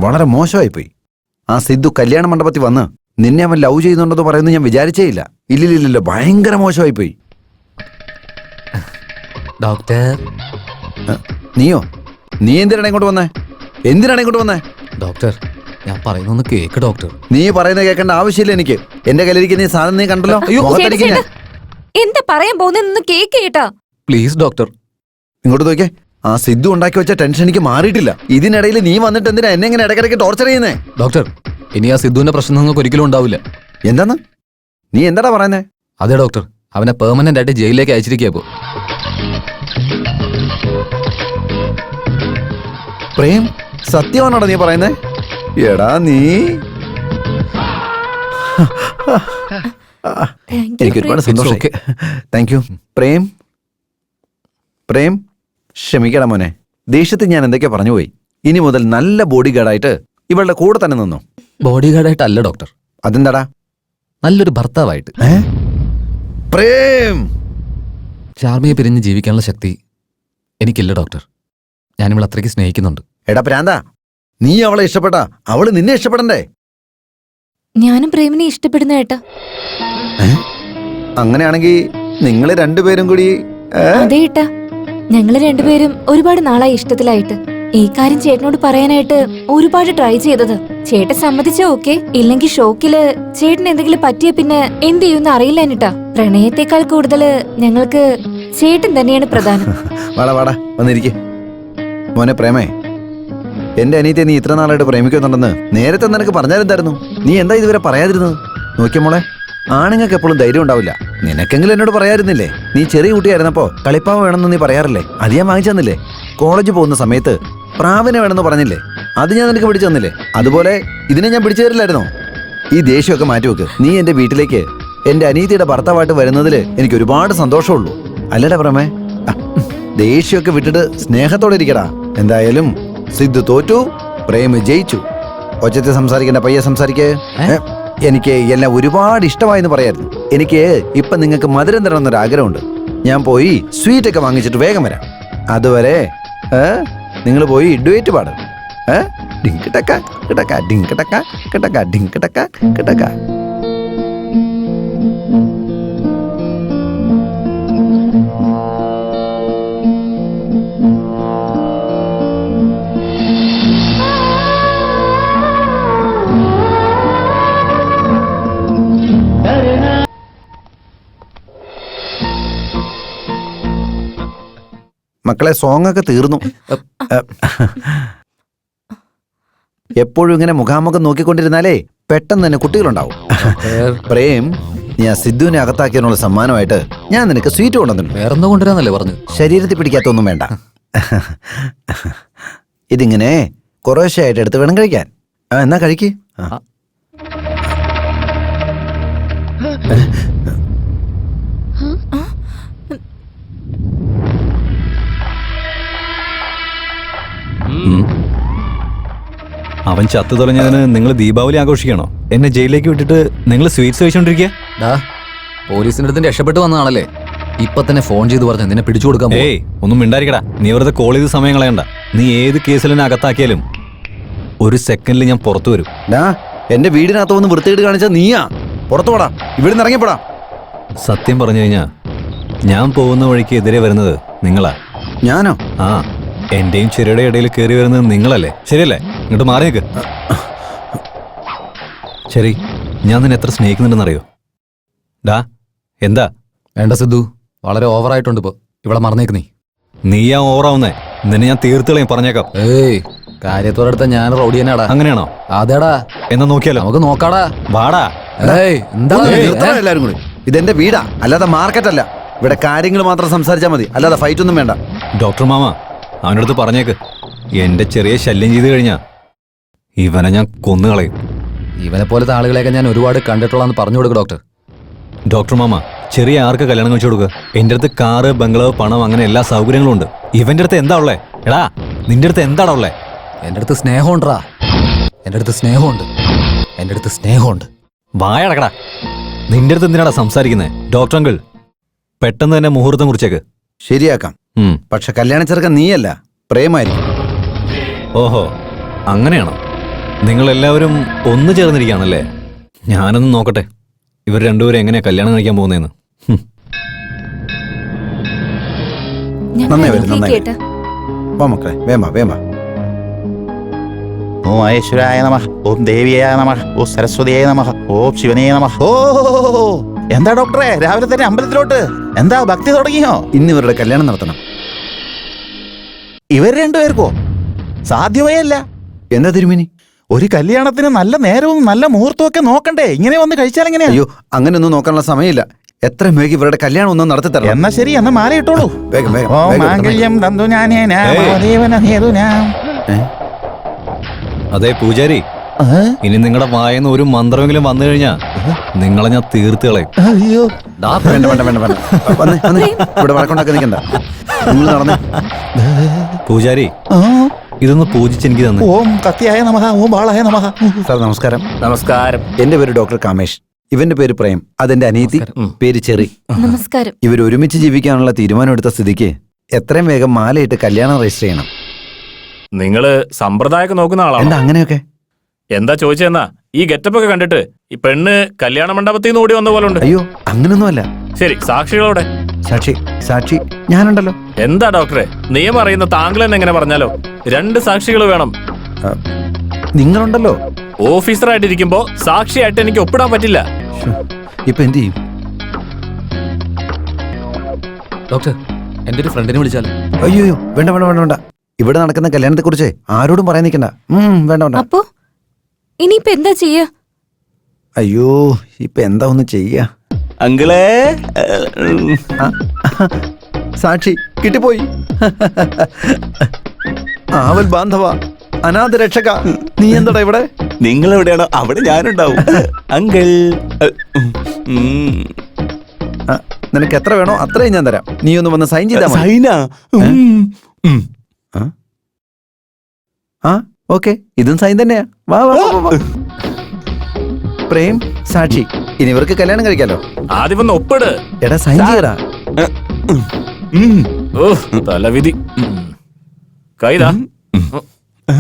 വളരെ മോശമായിപ്പോയി. ആ സിദ്ധു കല്യാണ മണ്ഡപത്തിൽ വന്ന് നിന്നെ അവൻ ലവ് ചെയ്യുന്നുണ്ടെന്ന് പറയുന്നത് ഞാൻ വിചാരിച്ചേ ഇല്ല. ഇല്ലില്ല, ഭയങ്കര മോശമായിപ്പോയി. ഡോക്ടർ. നീയോ? നീ എന്തിനാണ് ഇങ്ങോട്ട് വന്നേ? ഡോക്ടർ, ഞാൻ പറയുന്നൊന്ന് കേക്ക് ഡോക്ടർ. നീ പറയുന്നത് കേൾക്കേണ്ട ആവശ്യമില്ല എനിക്ക്. എന്റെ കയ്യിലിരിക്കുന്ന ഈ സാധനം നീ കണ്ടല്ലോ. എന്താ പറയാൻ പോകുന്ന കേക്ക് കേട്ടാ? Please doctor. ഇങ്ങോട്ട് നോക്കിയേ. ആ സിദ്ധു ഉണ്ടാക്കി വെച്ച ടെൻഷൻ എനിക്ക് മാറിയിട്ടില്ല. ഇതിനിടയിൽ നീ വന്നിട്ട് എന്തിനാ എന്നെ ഇങ്ങനെ ഇടയ്ക്കിടയ്ക്ക് ടോർച്ചർ ചെയ്യുന്നേ? ഡോക്ടർ, ഇനി ആ സിദ്ധുവിന്റെ പ്രശ്നം നിങ്ങൾക്ക് ഒരിക്കലും ഉണ്ടാവില്ല. എന്താന്ന്? നീ എന്താടാ പറയുന്നേ? അതെ ഡോക്ടർ, അവനെ പെർമനന്റ് ആയിട്ട് ജയിലിലേക്ക് അയച്ചിരിക്കുക. പ്രേം, സത്യമാണോടാ നീ പറയുന്നേ? എടാ നീ എനിക്ക് ഒരുപാട് സന്തോഷം. Thank you Prem. ക്ഷമിക്കടാ മോനെ, ദേഷ്യത്തിൽ ഞാൻ എന്തൊക്കെയാ പറഞ്ഞു പോയി. ഇനി മുതൽ നല്ല ബോഡി ഗാർഡായിട്ട് ഇവളുടെ കൂടെ തന്നെ നിന്നു. ബോഡി ഗാർഡായിട്ടല്ല ഡോക്ടർ. അതെന്താടാ? നല്ലൊരു ഭർത്താവായിട്ട്. പ്രേം, ചാർമിയെ പിരിഞ്ഞ് ജീവിക്കാനുള്ള ശക്തി എനിക്കില്ല ഡോക്ടർ. ഞാനിവളെ അത്രയ്ക്ക് സ്നേഹിക്കുന്നുണ്ട്. എടാ പ്രാന്താ, നീ അവളെ ഇഷ്ടപ്പെട്ടാ അവള് നിന്നെ ഇഷ്ടപ്പെടണ്ടേ? ഞാനും പ്രേമിനെ ഇഷ്ടപ്പെടുന്ന ഏട്ടാ. അങ്ങനെയാണെങ്കിൽ നിങ്ങള് രണ്ടുപേരും കൂടി അതെ ഏട്ടാ, ഞങ്ങള് രണ്ടുപേരും ഒരുപാട് നാളായി ഇഷ്ടത്തിലായിട്ട്. ഈ കാര്യം ചേട്ടനോട് പറയാനായിട്ട് ഒരുപാട് ട്രൈ ചെയ്തത്. ചേട്ടൻ സമ്മതിച്ചാ ഓക്കെ, ഇല്ലെങ്കിൽ ഷോക്കില് ചേട്ടന് എന്തെങ്കിലും പറ്റിയ പിന്നെ എന്ത് ചെയ്യുമെന്ന് അറിയില്ല എന്നിട്ടാ. പ്രണയത്തെക്കാൾ കൂടുതല് ഞങ്ങൾക്ക് ചേട്ടൻ തന്നെയാണ് പ്രധാനം. വാടാ വന്നിരിക്കെ. മോനെ പ്രേമേ, എന്റെ അനിയത്തെ നീ ഇത്ര നാളായിട്ട് പ്രേമിക്കുന്നുണ്ടെന്ന് നേരത്തെ നിനക്ക് പറഞ്ഞാലെന്തായിരുന്നു? നീ എന്താ ഇതുവരെ പറയാതിരുന്നത്? നോക്കിയ മോളെ, ആണുങ്ങൾക്ക് എപ്പോഴും ധൈര്യം ഉണ്ടാവില്ല. നിനക്കെങ്കിലും എന്നോട് പറയാതിരുന്നില്ലേ? നീ ചെറിയ കുട്ടിയായിരുന്നപ്പോ കളിപ്പാവ വേണമെന്ന് നീ പറയാറില്ലേ? അത് ഞാൻ വാങ്ങിച്ചു തന്നില്ലേ? കോളേജ് പോകുന്ന സമയത്ത് പ്രാവിനെ വേണമെന്ന് പറഞ്ഞില്ലേ? അത് ഞാൻ നിനക്ക് പിടിച്ചു തന്നില്ലേ? അതുപോലെ ഇതിനെ ഞാൻ പിടിച്ചു തരില്ലായിരുന്നോ? ഈ ദേഷ്യമൊക്കെ മാറ്റിവെക്ക്. നീ എന്റെ വീട്ടിലേക്ക് എന്റെ അനിയത്തിയുടെ ഭർത്താവായിട്ട് വരുന്നതിൽ എനിക്ക് ഒരുപാട് സന്തോഷമുള്ളൂ. അല്ലടാ പ്രമേ, ദേഷ്യമൊക്കെ വിട്ടിട്ട് സ്നേഹത്തോടെ ഇരിക്കടാ. എന്തായാലും സിദ്ധു തോറ്റു, പ്രേമ് ജയിച്ചു. ഒച്ചത്തിൽ സംസാരിക്കണ്ട, പയ്യെ സംസാരിക്കേ. എനിക്ക് എല്ലാം ഒരുപാട് ഇഷ്ടമായെന്ന് പറയായിരുന്നു. എനിക്ക് ഇപ്പൊ നിങ്ങൾക്ക് മധുരം തരണമെന്നൊരു ആഗ്രഹമുണ്ട്. ഞാൻ പോയി സ്വീറ്റ് ഒക്കെ വാങ്ങിച്ചിട്ട് വേഗം വരാം. അതുവരെ നിങ്ങൾ പോയി ഡുവേറ്റ് പാട്. ഡിങ്ക് ടക്ക കിടക്ക ഡിങ്ക് ടക്ക കിടക്ക ഡിങ്ക് ടക്ക കിടക്ക. മക്കളെ, സോങ് ഒക്കെ തീർന്നു. എപ്പോഴും ഇങ്ങനെ മുഖാമുഖം നോക്കിക്കൊണ്ടിരുന്നാലേ പെട്ടെന്ന് തന്നെ കുട്ടികളുണ്ടാവും. പ്രേം, ഞാൻ സിദ്ധുവിനെ അകത്താക്കിയതിനുള്ള സമ്മാനമായിട്ട് ഞാൻ നിനക്ക് സ്വീറ്റ് കൊണ്ടുവന്നിട്ടുണ്ട്. വേറെന്തോ കൊണ്ടുവരാന്നല്ലേ പറഞ്ഞു? ശരീരത്തിൽ പിടിക്കാത്തൊന്നും വേണ്ട. ഇതിങ്ങനെ കുറേശ്ശെയായിട്ട് എടുത്ത് വേണം കഴിക്കാൻ. എന്നാ കഴിക്ക്. അവൻ ചത്തു തുടങ്ങിയതിന് നിങ്ങൾ ദീപാവലി ആഘോഷിക്കണോ? എന്നെ ജയിലിലേക്ക് വിട്ടിട്ട് നിങ്ങൾ സ്വീറ്റ്സ് കഴിച്ചോണ്ടിരിക്കുക? പോലീസിന്റെ അടുത്ത് രക്ഷപ്പെട്ടു വന്നതാണല്ലേ? ഇപ്പൊ തന്നെ ഫോൺ ചെയ്ത് പറഞ്ഞു നിന്നെ പിടിച്ചു കൊടുക്കാൻ. ഏയ്, ഒന്നും മിണ്ടായിരിക്കടാ. നീ വെറുതെ കോൾ ചെയ്ത് സമയം കളയണ്ട. നീ ഏത് കേസിൽ എന്നെ അകത്താക്കിയാലും ഒരു സെക്കൻഡിൽ ഞാൻ പുറത്തു വരും. എന്റെ വീടിനകത്ത് വന്ന് വൃത്തികേട് കാണിച്ചാ നീയാ. പുറത്തു പോടാ, ഇവിടുന്ന് ഇറങ്ങിപ്പോടാ. സത്യം പറഞ്ഞു കഴിഞ്ഞാ ഞാൻ പോകുന്ന വഴിക്ക് എതിരെ വരുന്നത് നിങ്ങളാ. ഞാനോ? ആ, എന്റെയും ചെറിയുടെ ഇടയിൽ കയറി വരുന്നത് നിങ്ങളല്ലേ? ശരിയല്ലേ? ഇങ്ങോട്ട് മാറി നിൽക്ക്. ശരി, ഞാൻ നിന്നെ എത്ര സ്നേഹിക്കുന്നുണ്ടെന്നറിയോ? എന്താ? വേണ്ട സിദ്ധു, വളരെ ഓവറായിട്ടുണ്ട് ഇപ്പൊ. ഇവിടെ മറന്നേക്ക്. നീയാ ഓവറാവുന്നേ. നിന്നെ ഞാൻ തീർത്തുകളയും, പറഞ്ഞേക്കാം. ഏയ്, കാര്യത്തോടടുത്ത ഞാൻ റൗഡി തന്നെയാടാ. അങ്ങനെയാണോ? അതേടാ. എന്നാ നോക്കിയാലോ? നമുക്ക് നോക്കാടാ. വാടാ. എല്ലാരും കൂടി. ഇതെന്റെ വീടാ, അല്ലാതെ മാർക്കറ്റല്ല. ഇവിടെ കാര്യങ്ങൾ മാത്രം സംസാരിച്ചാൽ മതി, അല്ലാതെ ഫൈറ്റ് ഒന്നും വേണ്ട. ഡോക്ടർ മാമ, അവനടുത്ത് പറഞ്ഞേക്ക്, എന്റെ ചെറിയ ശല്യം ചെയ്ത് കഴിഞ്ഞാ ഇവനെ ഞാൻ കൊന്നുകളയും. ഇവനെ പോലത്തെ ആളുകളെയൊക്കെ ഞാൻ ഒരുപാട് കണ്ടിട്ടുള്ളതെന്ന് പറഞ്ഞു കൊടുക്കും ഡോക്ടർ. ഡോക്ടർ മാമ, ചെറിയ ആർക്ക് കല്യാണം കഴിച്ചു കൊടുക്കുക? എന്റെ അടുത്ത് കാറ്, ബംഗ്ലാവ്, പണം, അങ്ങനെ എല്ലാ സൗകര്യങ്ങളും ഉണ്ട്. ഇവന്റെ അടുത്ത് എന്താ ഉള്ളേ? എടാ, നിന്റെ അടുത്ത് എന്താടാ ഉള്ളേ? എന്റെ അടുത്ത് സ്നേഹമുണ്ടാ. എന്റെ അടുത്ത് സ്നേഹമുണ്ട്. എന്റെ അടുത്ത് സ്നേഹമുണ്ട്. വായടക്കടാ. നിന്റെ അടുത്ത് എന്തിനാടാ സംസാരിക്കുന്നേ? ഡോക്ടർ അങ്കിൾ, പെട്ടെന്ന് തന്നെ മുഹൂർത്തം കുറിച്ചേക്ക്. ശരിയാക്കാം. പക്ഷെ കല്യാണ ചെറുക്കൻ നീയല്ല, പ്രേമായിരിക്കും. ഓഹോ, അങ്ങനെയാണോ? നിങ്ങൾ എല്ലാവരും ഒന്നു ചേർന്നിരിക്കുകയാണല്ലേ? ഞാനൊന്ന് നോക്കട്ടെ ഇവർ രണ്ടുപേരും എങ്ങനെയാ കല്യാണം കഴിക്കാൻ പോകുന്നതെന്ന്. നന്നായി വരും, ഞങ്ങൾ നന്നായി കേട്ടാ വാ മക്കളെ, വേമ്പ വേമ്പ. ഓം മഹേശ്വരായ നമഃ, ഓം ദേവിയായ നമഃ, ഓം സരസ്വതിയായ നമഃ, ഓം ശിവനേ നമഃ. ഓ എന്താ ഡോക്ടറെ രാവിലെ തന്നെ അമ്പലത്തിലോട്ട്? എന്താ ഭക്തി തുടങ്ങിയോ? ഇന്ന് ഇവരുടെ കല്യാണം നടത്തണം. ഇവർ രണ്ടുപേർക്കോ? സാധ്യമേ അല്ല. എന്താ തിരുമേനി? ഒരു കല്യാണത്തിന് നല്ല നേരവും നല്ല മുഹൂർത്തവും ഒക്കെ നോക്കണ്ടേ? ഇങ്ങനെ വന്ന് കഴിച്ചാൽ എങ്ങനെയാ? അയ്യോ, അങ്ങനെയൊന്നും നോക്കാനുള്ള സമയമില്ല. എത്ര വേഗം ഇവരുടെ കല്യാണം ഒന്നും നടത്തി തരണം. എന്നാ ശരി, എന്നാ മാല ഇട്ടോളൂ. വേഗം വേഗം ഓം വേഗം മാംഗല്യം തന്തു ഞാനേന മഹാദേവന ഹേതുനാം. ഏ? അതെ പൂജാരി, ഇനി നിങ്ങളുടെ വായന്ന് ഒരു മന്ത്രമെങ്കിലും വന്നു കഴിഞ്ഞാ നിങ്ങളെ ഞാൻ തീർത്ത് കളയും. അയ്യോ വേണ്ട വേണ്ട വേണ്ട വേണ്ട. വന്നേ വന്നേ, ഇവിടെ വഴക്കുണ്ടാക്കി നിൽക്കണ്ട. നിങ്ങൾ നടന്നേ. പൂജാരി, ആ, ഇതൊന്ന് പൂജിച്ച് എനിക്ക് തന്നെ. ഓം കത്തിയായ നമഃ, ഓം ബാളായ നമഃ. സാർ നമസ്കാരം. നമസ്കാരം. എന്റെ പേര് ഡോക്ടർ കാമേഷ്. ഇവന്റെ പേര് പ്രേം. അതെന്റെ അനിയത്തി, പേര് ചെറി. നമസ്കാരം. ഇവർ ഒരുമിച്ച് ജീവിക്കാനുള്ള തീരുമാനമെടുത്ത സ്ഥിതിക്ക് എത്രയും വേഗം മാലയിട്ട് കല്യാണം രജിസ്റ്റർ ചെയ്യണം. നിങ്ങള് സമ്പ്രദായമൊക്കെ നോക്കുന്ന ആളാണോ? എന്താ അങ്ങനെയൊക്കെ? എന്താ ചോദിച്ചെന്നാ? ഈ ഗെറ്റപ്പ് ഒക്കെ കണ്ടിട്ട് ഈ പെണ്ണ് കല്യാണ മണ്ഡപത്തിൽ നിന്ന് ഓടി വന്ന പോലെ ഉണ്ട്. അയ്യോ, അങ്ങനൊന്നുമല്ല. ശരി, സാക്ഷികളോടെ. സാക്ഷി സാക്ഷി ഞാനുണ്ടല്ലോ. എന്താ ഡോക്ടറെ, നിയമം അറിയുന്ന താങ്കൾ തന്നെ എങ്ങനെ പറഞ്ഞാലോ? 2 സാക്ഷികൾ വേണം. ആ, നിങ്ങളുണ്ടല്ലോ. ഓഫീസറായിട്ടിരിക്കുമ്പോ സാക്ഷിയായിട്ട് എനിക്ക് ഒപ്പിടാൻ പറ്റില്ല. ശ്ശോ, ഇപ്പൊ എന്ത് ചെയ്യും? ഡോക്ടർ, എൻ്റെ ഒരു ഫ്രണ്ടിനെ വിളിച്ചാലോ? അയ്യോ വേണ്ട വേണ്ട വേണ്ട വേണ്ട. ഇവിടെ നടക്കുന്ന കല്യാണത്തെ കുറിച്ച് ആരോടും പറയാൻ നിൽക്കണ്ട. വേണ്ട വേണ്ട. അപ്പോ ഇനിയിപ്പോ എന്താ ചെയ്യാ? അയ്യോ, ഇപ്പൊ എന്താ ഒന്ന് ചെയ്യാ? അങ്കിളേ, ആ, സാക്ഷി കിട്ടിപ്പോയി. ആവൽ ബാന്ധവ, അനാഥ രക്ഷക, നീ എന്താടാ ഇവിടെ? നിങ്ങൾ എവിടെയാണോ അവിടെ ഞാനുണ്ടാവും. അങ്കിൾ, ആ, നിനക്ക് എത്ര വേണോ അത്രയും ഞാൻ തരാം. നീ ഒന്ന് വന്ന് സൈൻ ചെയ്താ മതി. സൈന. ആ ഓക്കെ, ഇതും സൈൻ തന്നെയാ. വാ വാ വാ, വാ. പ്രേം, സാക്ഷി, ഇനി ഇവർക്ക് കല്യാണം കഴിക്കാലോ. ആദ്യം ഒന്ന് ഒപ്പിട്. എടാ സൈൻ ചെയ്യടാ. ഓ തലവിധി. കൈതാ.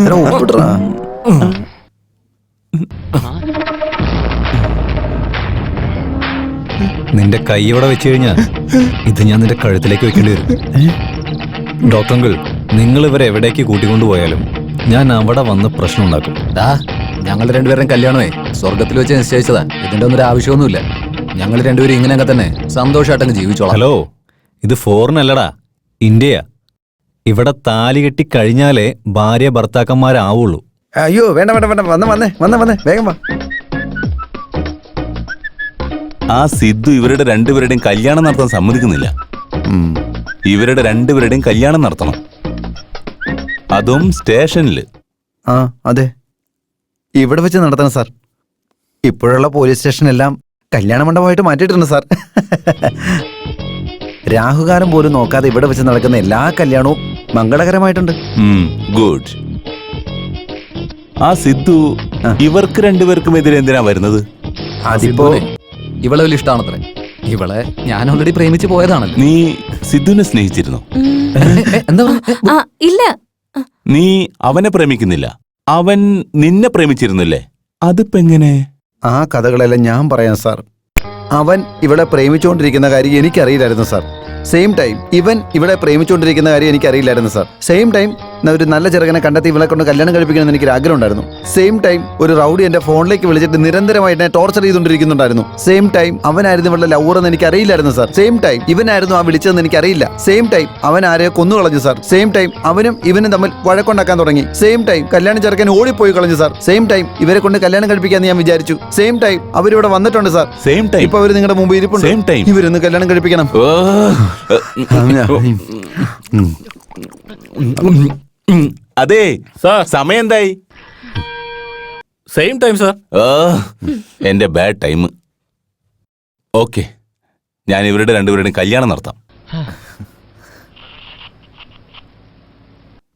എടാ, ഒപ്പിട്രാ. നിന്റെ കൈ ഇവിടെ വെച്ച് കഴിഞ്ഞാ ഇത് ഞാൻ നിന്റെ കഴുത്തിലേക്ക് വെക്കേണ്ടി വരും. ഡോക്ടർ അങ്കിൾ, നിങ്ങൾ ഇവരെ എവിടേക്ക് കൂട്ടിക്കൊണ്ടുപോയാലും ഞാൻ അവിടെ വന്ന് പ്രശ്നം ഉണ്ടാക്കും. ഞങ്ങൾ രണ്ടുപേരും കല്യാണമേ സ്വർഗത്തിൽ വെച്ച് നിശ്ചയിച്ചതാ. ഇതിന്റെ ഒന്നും ഒരു ആവശ്യമൊന്നുമില്ല. ഞങ്ങൾ രണ്ടുപേരും ഇങ്ങനെയൊക്കെ തന്നെ സന്തോഷമായിട്ടങ്ങ് ജീവിച്ചോളാം. ഹലോ, ഇത് ഫോറിൻ അല്ലടാ, ഇന്ത്യയാ. ഇവിടെ താലി കെട്ടി കഴിഞ്ഞാലേ ഭാര്യ ഭർത്താക്കന്മാരാവുള്ളൂ. അയ്യോ വേണ്ട വേണ്ട വേണ്ട. വന്നേ വേഗം വാ. ആ സിദ്ധു ഇവരുടെ രണ്ടുപേരുടെയും കല്യാണം നടത്താൻ സമ്മതിക്കുന്നില്ല. ഇവരുടെ രണ്ടുപേരുടെയും കല്യാണം നടത്തണം, അതും സ്റ്റേഷനില്. ആ അതെ, ഇവിടെ വെച്ച് നടത്തണം സാർ. ഇപ്പോഴുള്ള പോലീസ് സ്റ്റേഷനെല്ലാം കല്യാണ മണ്ഡപമായിട്ട് മാറ്റിയിട്ടുണ്ട് സാർ. രാഹുകാലം പോലും നോക്കാതെ ഇവിടെ വെച്ച് നടക്കുന്ന എല്ലാ കല്യാണവും മംഗളകരമായിട്ടുണ്ട്. ഗുഡ്. ആ സിദ്ധു ഇവർക്ക് രണ്ടുപേർക്കും എതിരെ എന്തിനാ വരുന്നത്? അതിപ്പോ ഇവളെ വലിയ ഇഷ്ടമാണത്രേ. ഇവളെ ഞാൻ ഓൾറെഡി പ്രേമിച്ച് പോയതാണല്ലോ. നീ സിദ്ധുവിനെ സ്നേഹിച്ചിരുന്നോ? എന്താ ആ ഇല്ല. നീ അവനെ പ്രേമിക്കുന്നില്ല, അവൻ നിന്നെ പ്രേമിച്ചിരുന്നില്ലേ? അതിപ്പോ എങ്ങനെ? ആ കഥകളെല്ലാം ഞാൻ പറയാം സാർ. അവൻ ഇവിടെ പ്രേമിച്ചുകൊണ്ടിരിക്കുന്ന കാര്യം എനിക്കറിയില്ലായിരുന്നു സാർ. സെയിം ടൈം ഇവൻ ഇവിടെ പ്രേമിച്ചുകൊണ്ടിരിക്കുന്ന കാര്യം എനിക്കറിയില്ലായിരുന്നു സാർ. സെയിം ടൈം ഒരു നല്ല ചെറുക്കനെ കണ്ടെത്തി ഇവളെ കൊണ്ട് കല്യാണം കഴിപ്പിക്കണമെന്ന് എനിക്കൊരു ആഗ്രഹം ഉണ്ടായിരുന്നു. സെയിം ടൈം ഒരു റൗഡി എന്റെ ഫോണിലേക്ക് വിളിച്ചിട്ട് നിരന്തരമായിട്ട് എന്നെ ടോർച്ചർ ചെയ്തുകൊണ്ടിരിക്കുന്നുണ്ടായിരുന്നു. സെയിം ടൈം അവനായിരുന്നു ഇവളുടെ ലവർ എന്ന് എനിക്ക് അറിയില്ലായിരുന്നു സാർ. സെയിം ടൈം ഇവനായിരുന്നു ആ വിളിച്ചതെന്ന് എനിക്കറിയില്ല. സെയിം ടൈം അവൻ ആരെയോ കൊന്നു കളഞ്ഞു സാർ. സെയിം ടൈം അവനും ഇവനും തമ്മിൽ വഴക്കുണ്ടാക്കാൻ തുടങ്ങി. സെയിം ടൈം കല്യാണം ചെറുക്കൻ ഓടിപ്പോയി കളഞ്ഞു സാർ. സെയിം ടൈം ഇവരെ കൊണ്ട് കല്യാണം കഴിപ്പിക്കാന്ന് ഞാൻ വിചാരിച്ചു. സെയിം ടൈം അവരിവിടെ വന്നിട്ടുണ്ട് സാർ. സെയിം ടൈം ഇപ്പൊ അവര് നിങ്ങളുടെ മുമ്പ് ഇരിപ്പുണ്ട്. Same time. ഇവരൊന്ന് കല്യാണം കഴിപ്പിക്കണം. അതെ സാർ, സമയം എന്തായി? Same time sir. എന്റെ ബാഡ് ടൈം. ഓക്കെ, ഞാൻ ഇവരുടെ രണ്ടുപേരുടെയും കല്യാണം നടത്താം.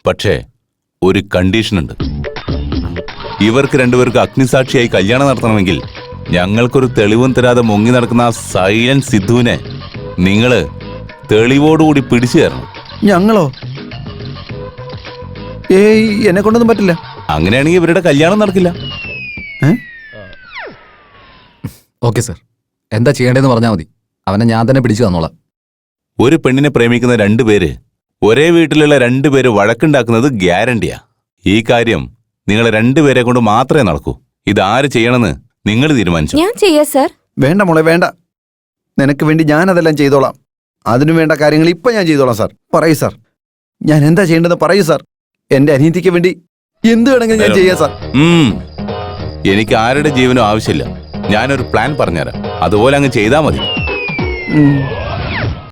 പക്ഷേ ഒരു കണ്ടീഷൻ ഉണ്ട്. ഇവർക്ക് രണ്ടുപേർക്ക് അഗ്നിസാക്ഷിയായി കല്യാണം നടത്തണമെങ്കിൽ ഞങ്ങൾക്കൊരു തെളിവും തരാതെ മുങ്ങി നടക്കുന്ന ആ സൈലന്റ് സിദ്ധുവിനെ നിങ്ങള് തെളിവോടുകൂടി പിടിച്ചു തരണം. ഞങ്ങളോ? ഏയ്, എന്നെ കൊണ്ടൊന്നും പറ്റില്ല. അങ്ങനെയാണെങ്കിൽ ഇവരുടെ കല്യാണം നടക്കില്ല. ഓക്കെ സർ, എന്താ ചെയ്യേണ്ടതെന്ന് പറഞ്ഞാൽ മതി. അവനെ ഞാൻ തന്നെ പിടിച്ചു തന്നോളാം. ഒരു പെണ്ണിനെ പ്രേമിക്കുന്ന രണ്ടുപേര് ഒരേ വീട്ടിലുള്ള രണ്ടുപേര് വഴക്കുണ്ടാക്കുന്നത് ഗ്യാരണ്ടിയാ. ഈ കാര്യം നിങ്ങളെ രണ്ടുപേരെ കൊണ്ട് മാത്രമേ നടക്കൂ. ഇതാര് ചെയ്യണമെന്ന് നിങ്ങൾ തീരുമാനിച്ചു. ഞാൻ ചെയ്യാ സർ. വേണ്ട മോളെ വേണ്ട, നിനക്ക് വേണ്ടി ഞാൻ അതെല്ലാം ചെയ്തോളാം. അതിനു വേണ്ട കാര്യങ്ങൾ ഇപ്പൊ ഞാൻ ചെയ്തോളാം സാർ. പറയൂ സാർ, ഞാൻ എന്താ ചെയ്യേണ്ടത് പറയൂ സാർ. എന്റെ അനിയത്തിക്ക് വേണ്ടി എന്ത് വേണമെങ്കിലും ഞാൻ ചെയ്യാം സാർ. എനിക്ക് ആരുടെ ജീവനും ആവശ്യമില്ല. ഞാനൊരു പ്ലാൻ പറഞ്ഞുതരാം, അതുപോലെ അങ്ങ് ചെയ്താൽ മതി. ഉം.